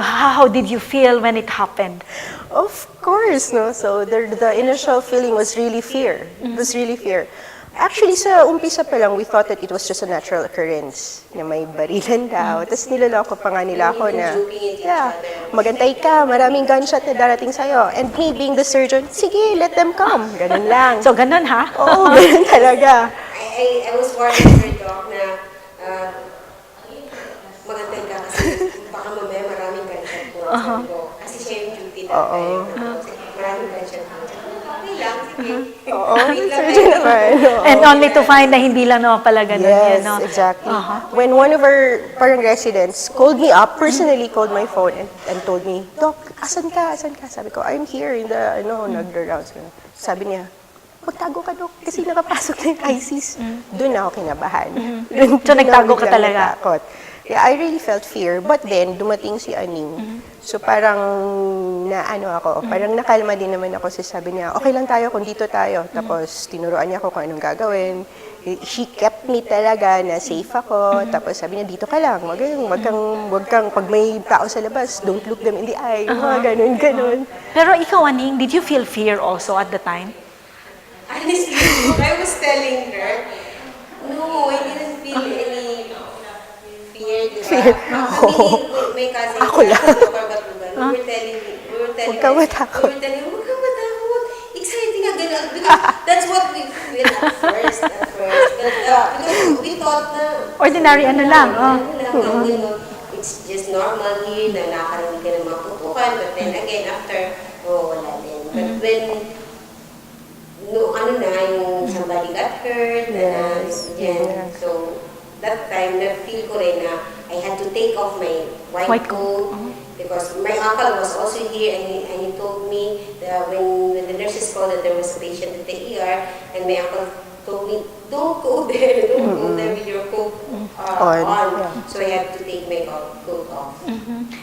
how did you feel when it happened? Of course, no. So the initial feeling was really fear. It was really fear. Actually, sa umpisa pa lang, we thought that it was just a natural occurrence na may barilan daw. Tapos niloloko pa nga nila ako na, yeah, magantay ka, maraming gunshot na darating sa'yo. And me being the surgeon, sige, let them come. Ganun lang. So, ganun ha? Oo, ganun talaga. I was warning her, Doc, na magantay ka kasi baka mamaya maraming gunshot po. Sabi ko, kasi siya yung duty that time. Maraming gunshot po. Okay lang, sige. Oo, surgeon naman. And only to find na hindi lang naman pala ganun Yes, yan, no? exactly. When one of our parang residents called me up, personally called my phone and told me, Doc, asan ka? Asan ka? Sabi ko, I'm here in the, nag-rounds. Sabi niya, magtago ka, Doc, kasi nakapasok na yung ISIS. Doon ako kinabahan. So, nagtago ka talaga? Natakot. Yeah, I really felt fear. But then, dumating si Aning. So, parang parang nakalma din naman ako. Kasi sabi niya, okay lang tayo kung dito tayo. Tapos, tinuruan niya ako kung anong gagawin. She kept me talaga na safe ako. Tapos, sabi niya, dito ka lang. Wag kang, pag may tao sa labas, don't look them in the eye. Mga ganun. Pero ikaw, Aning, did you feel fear also at the time? Honestly, I was telling her, no, I didn't feel any fear, di ba? May cousin Ako lang. we were telling Huwag kang matakot. huwag kang matakot. Exciting nga, gano'n. Because that's what we feel at first. But because we thought na, Ordinary ano lang, it's just normal here, na nakakarinig ka ng mga putukan. But then again, after, wala din. But when, yung somebody got hurt, so, that time, na-feel ko rin na I had to take off my white coat because my uncle was also here and he told me that when the nurses called that there was a patient at the ER and my uncle told me, don't go there with your coat on. So I had to take my coat off.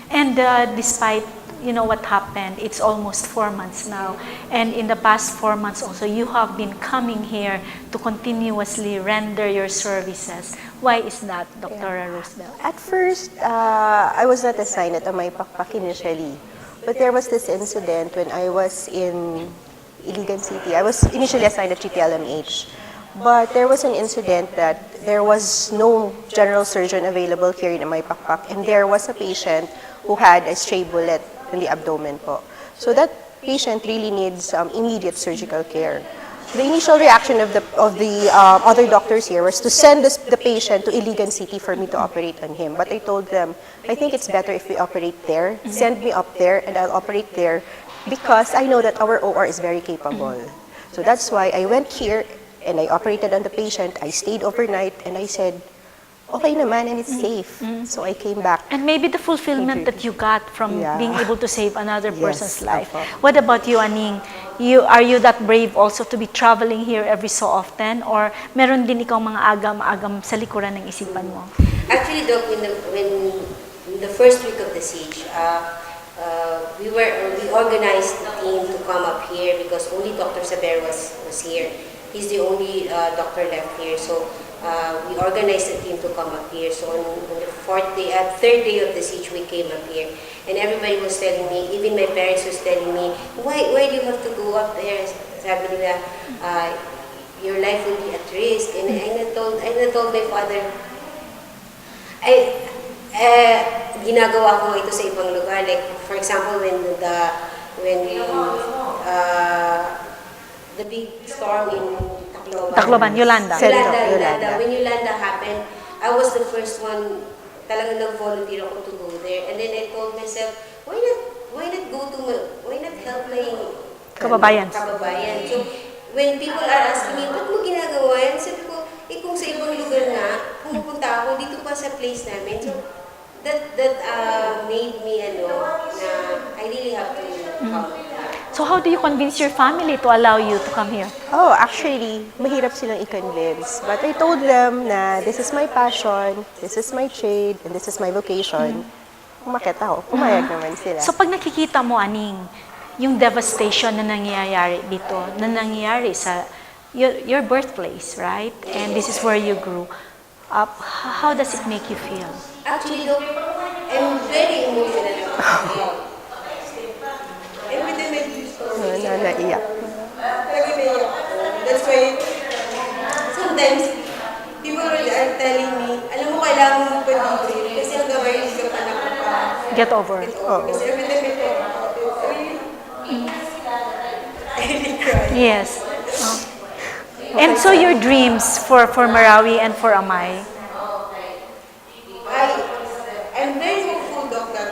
And despite what happened, it's almost 4 months now. And in the past 4 months also, you have been coming here to continuously render your services. Why is that, Dr. Roosevelt? At first, I was not assigned at Amay Pakpak initially. But there was this incident when I was in Iligan City. I was initially assigned at GTLMH. But there was an incident that there was no general surgeon available here in Amay Pakpak. And there was a patient who had a stray bullet in the abdomen po. So that patient really needs immediate surgical care. The initial reaction of the other doctors here was to send the patient to Iligan City for me to operate on him. But I told them, I think it's better if we operate there. Send me up there and I'll operate there because I know that our OR is very capable. So that's why I went here and I operated on the patient. I stayed overnight and I said, okay naman and it's safe. So I came back. And maybe the fulfillment that you got from being able to save another person's life. Opo. What about you, Aning? Are you that brave also to be traveling here every so often? Or meron din ikaw mga agam-agam sa likuran ng isipan mo? Actually, Doc, when the first week of the siege, we organized the team to come up here because only Dr. Saber was here. He's the only doctor left here. So we organized a team to come up here. So on the third day of the siege, we came up here. And everybody was telling me, even my parents was telling me, why do you have to go up there? Sabi nila, your life will be at risk. And I told my father, ginagawa ko ito sa ibang lugar. Like, for example, when the big storm in Tacloban, Yolanda. When Yolanda happened, I was the first one, talagang nag-volunteer ako to go there. And then I told myself, why not help my Kababayan. So, when people are asking me, ba't mo ginagawa yan? Sabi ko, kung sa ibang lugar na, pumupunta ako dito pa sa place namin. So, that made me, na I really have to come. So how do you convince your family to allow you to come here? Oh, actually, mahirap silang i-convince. But I told them na this is my passion, this is my trade, and this is my vocation. Umakit ako. Pumayag naman sila. So pag nakikita mo, Aning, yung devastation na nangyayari dito, na nangyayari sa your birthplace, right? And this is where you grew up. How does it make you feel? Actually, though, I'm very emotional. Every time I do story, Naiyak. lagi naiyak ako. That's why, sometimes, people are telling me, alam mo, kailangan mo pag-ibig kasi hanggang ngayon hindi ka pa nakaka. Get over. Kasi every time I talk about it, I really cry. Yes. And so your dreams for Marawi and for Amay? I'm very hopeful, Doc, that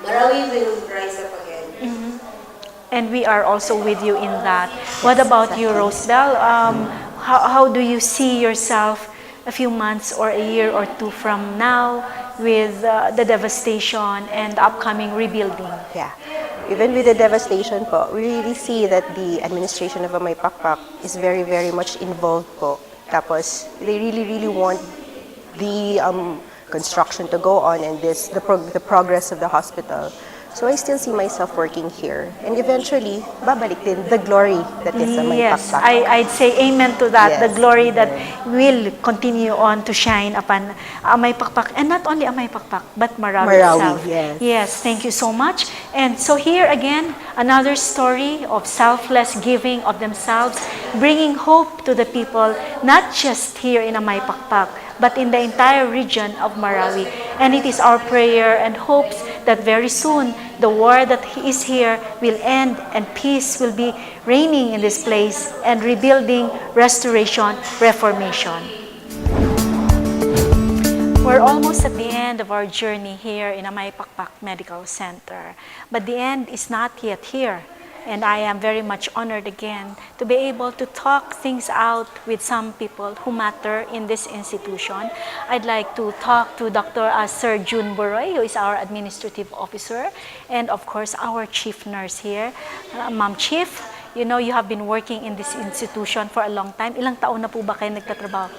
Marawi will rise up again. And we are also with you in that. What about you, Rosebell? How do you see yourself a few months or a year or two from now with the devastation and the upcoming rebuilding? Yeah. Even with the devastation po, we really see that the administration of Amay Pakpak is very, very much involved po. Tapos, they really, really want the construction to go on and the progress of the hospital. So I still see myself working here. And eventually, babalik din the glory that is Amay Yes, Pakpak. I'd say amen to that. Yes. The glory that will continue on to shine upon Amay Pakpak. And not only Amay Pakpak, but Marawi itself. yes. Yes, thank you so much. And so here again, another story of selfless giving of themselves, bringing hope to the people, not just here in Amay Pakpak, but in the entire region of Marawi. And it is our prayer and hopes that very soon the war that is here will end and peace will be reigning in this place and rebuilding, restoration, reformation. We're almost at the end of our journey here in Amay Pakpak Medical Center, but the end is not yet here. And I am very much honored again to be able to talk things out with some people who matter in this institution. I'd like to talk to Dr. Sir June Boroy, who is our administrative officer, and of course our chief nurse here. Ma'am Chief, you know you have been working in this institution for a long time. Ilang taon na po ba kayo nagtatrabaho?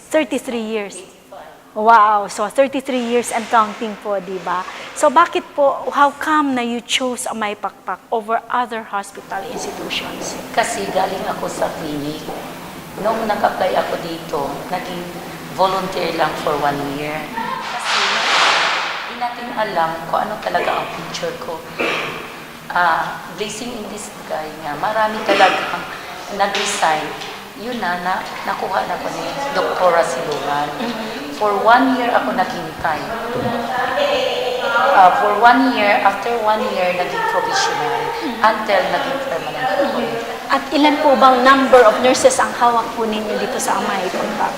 33 years. Wow! So 33 years and counting po, di ba? So bakit po, how come na you chose Amay Pakpak over other hospital institutions? Kasi galing ako sa clinic. Nung nag-apply ako dito, naging volunteer lang for 1 year. Kasi hindi natin alam kung ano talaga ang future ko. Blessing in disguise nga, marami talagang nag-resign. Yun nakuha na ko ni Dr. Siluman. For 1 year ako naghintay. For 1 year, after 1 year, naging provisional until naging permanent employee. At ilan po bang number of nurses ang hawak po ninyo dito sa Amay Pakpak?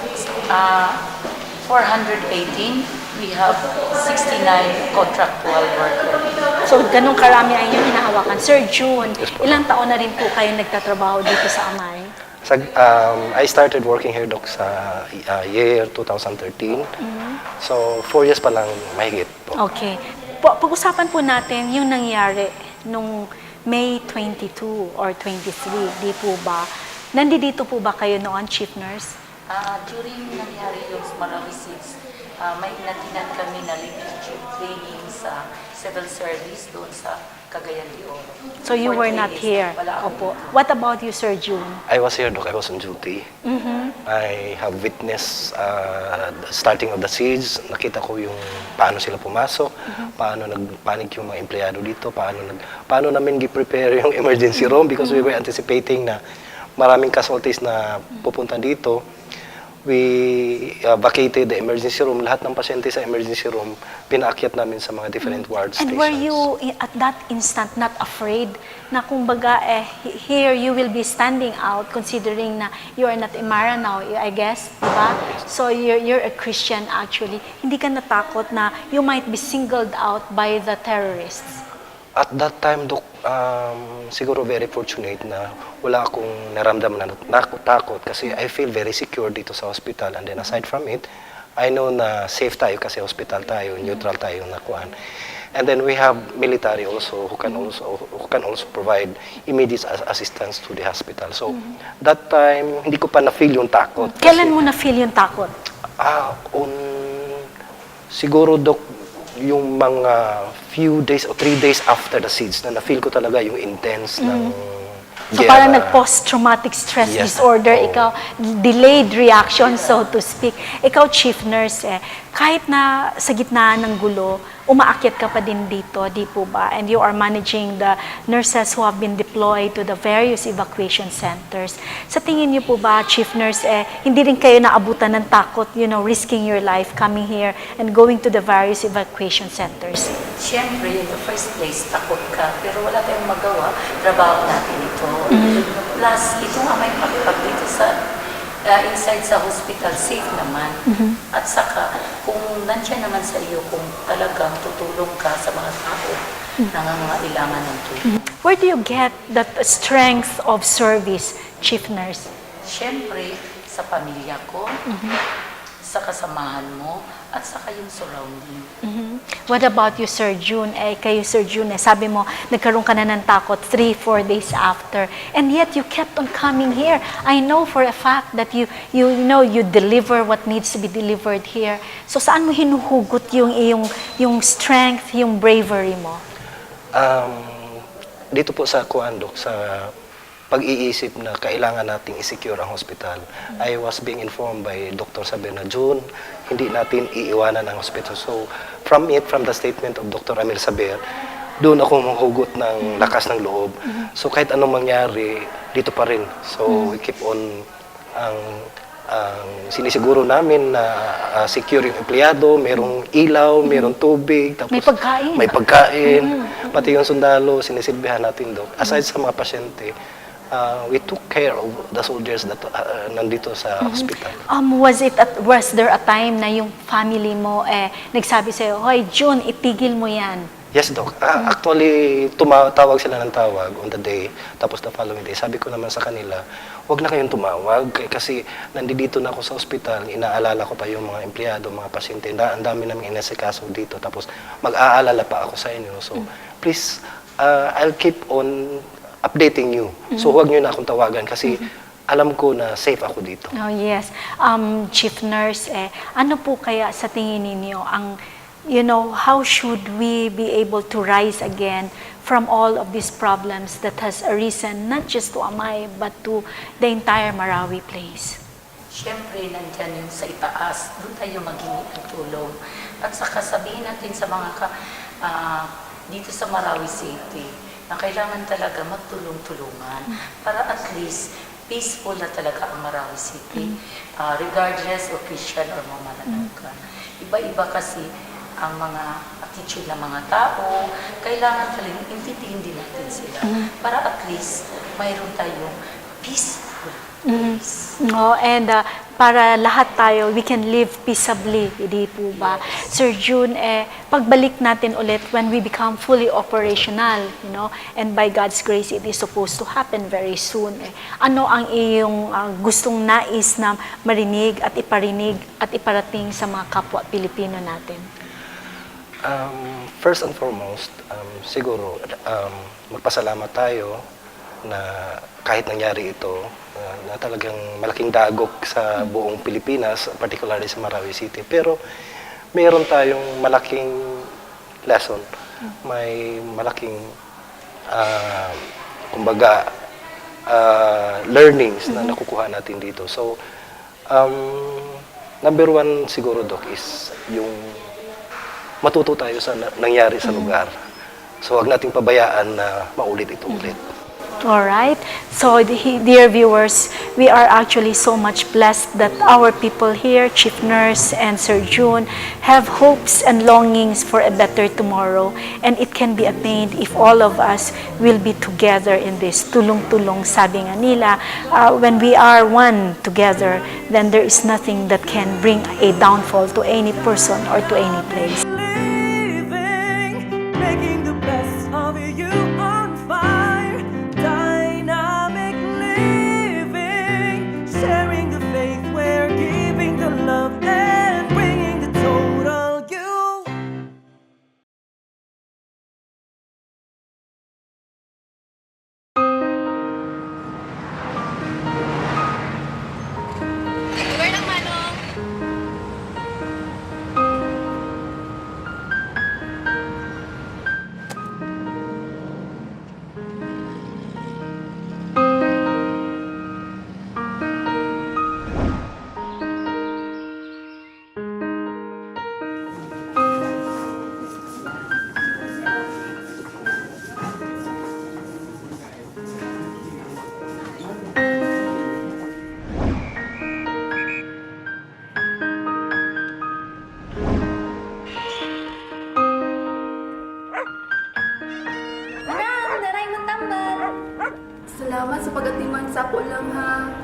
418, we have 69 contractual workers. So ganun karami ang inyong hinahawakan. Sir June, ilang taon na rin po kayo nagtatrabaho dito sa Amay? I started working here, Doc, sa year 2013. So, 4 years pa lang mahigit po. Okay. Pag-usapan po natin yung nangyari nung May 22 or 23, di po ba? Nandito po ba kayo noon, Chief Nurse? During nangyari yung Marawi 6, may natinan kami na leadership training sa civil service doon sa Cagayan de Oro. So you For were 3 not days. here? Wala ako. Opo. What about you, Sir June? I was here, Doc. I was on duty. I have witnessed starting of the siege. Nakita ko yung paano sila pumasok, paano nagpanik yung mga empleyado dito, paano namin gi-prepare yung emergency room because we were anticipating na maraming casualties na pupunta dito. We vacated the emergency room. Lahat ng pasyente sa emergency room, pinaakyat namin sa mga different ward stations. And were you at that instant not afraid na kumbaga here you will be standing out considering na you are not Imara now, I guess, diba? So you're a Christian actually. Hindi ka natakot na you might be singled out by the terrorists? At that time, Doc, siguro very fortunate na wala akong naramdaman na takot kasi I feel very secure dito sa hospital. And then aside from it, I know na safe tayo kasi hospital tayo, neutral tayo na kuan. And then we have military also who can also provide immediate assistance to the hospital. So that time hindi ko pa na-feel yung takot. Kailan mo na-feel yung takot? Siguro Dok, yung mga few days or 3 days after the siege na-feel ko talaga yung intense ng So gera. parang nag-post-traumatic stress Yes. disorder, Oo. ikaw, delayed reaction, so to speak. Ikaw, chief nurse, kahit na sa gitna ng gulo, umaakyat ka pa din dito, di po ba? And you are managing the nurses who have been deployed to the various evacuation centers. Sa tingin niyo po ba, chief nurse, hindi rin kayo naabutan ng takot, risking your life coming here and going to the various evacuation centers? Siyempre, in the first place, takot ka, pero wala tayong magawa, trabaho natin ito. Plus, ito nga may pakipag dito sa inside sa hospital, safe naman. At saka, kung nandiyan naman sa iyo, kung talagang tutulong ka sa mga tao na nangangailangan ng tulong. Where do you get that strength of service, chief nurse? Siyempre, sa pamilya ko, sa kasamahan mo, at saka yung surrounding. What about you, Sir June? Kayo, Sir June, sabi mo, nagkaroon ka na ng takot 3-4 days after. And yet, you kept on coming here. I know for a fact that you deliver what needs to be delivered here. So, saan mo hinuhugot yung strength, yung bravery mo? Dito po sa Kuandok, sa pag-iisip na kailangan nating i-secure ang hospital, I was being informed by Dr. Saber na June, hindi natin iiwanan ang hospital. So, from the statement of Dr. Amel Saber, doon ako mahugot ng lakas ng loob. So, kahit anong mangyari, dito pa rin. So, we keep on ang sinisiguro namin na secure yung empleyado, merong ilaw, merong tubig, tapos May pagkain. pati yung sundalo, sinisilbihan natin doon. Aside sa mga pasyente, we took care of the soldiers that nandito sa hospital. Was there a time na yung family mo nagsabi sa'yo, "Hoy, June, itigil mo yan"? Yes, Doc. Actually, tumatawag sila ng tawag on the day, tapos the following day. Sabi ko naman sa kanila, huwag na kayong tumawag kasi nandito na ako sa ospital, inaalala ko pa yung mga empleyado, mga pasyente, ang dami namin inasikaso dito, tapos mag-aalala pa ako sa inyo. So, please, I'll keep on updating you. So, huwag nyo na akong tawagan kasi alam ko na safe ako dito. Oh, yes. Chief Nurse, ano po kaya sa tingin ninyo ang how should we be able to rise again from all of these problems that has arisen, not just to Amay, but to the entire Marawi place? Siyempre, nandyan yung sa itaas, doon tayo maghingi ng tulong. At saka sabihin natin sa mga dito sa Marawi City, na kailangan talaga magtulong-tulungan para at least peaceful na talaga ang Marawi City, regardless of Christian or Mamananakan. Iba-iba kasi ang mga attitude ng mga tao, kailangan talagang intindihin din natin sila para at least mayroon tayong peaceful place. And para lahat tayo, we can live peaceably, di po ba? Sir June, pagbalik natin ulit when we become fully operational, and by God's grace, it is supposed to happen very soon. Ano ang iyong gustong nais na marinig at iparinig at iparating sa mga kapwa Pilipino natin? First and foremost, siguro, magpasalamat tayo na kahit nangyari ito, na talagang malaking dagok sa buong Pilipinas, particularly sa Marawi City. Pero mayroon tayong malaking lesson. May malaking, kumbaga, learnings na nakukuha natin dito. So, number one siguro, Doc, is yung matuto tayo sa nangyari sa lugar. So, huwag nating pabayaan na maulit ito ulit. Alright, so dear viewers, we are actually so much blessed that our people here, Chief Nurse and Sir June, have hopes and longings for a better tomorrow, and it can be attained if all of us will be together in this. Tulong-tulong, sabi nga nila, when we are one together, then there is nothing that can bring a downfall to any person or to any place. pagatiman sa ko lang ha.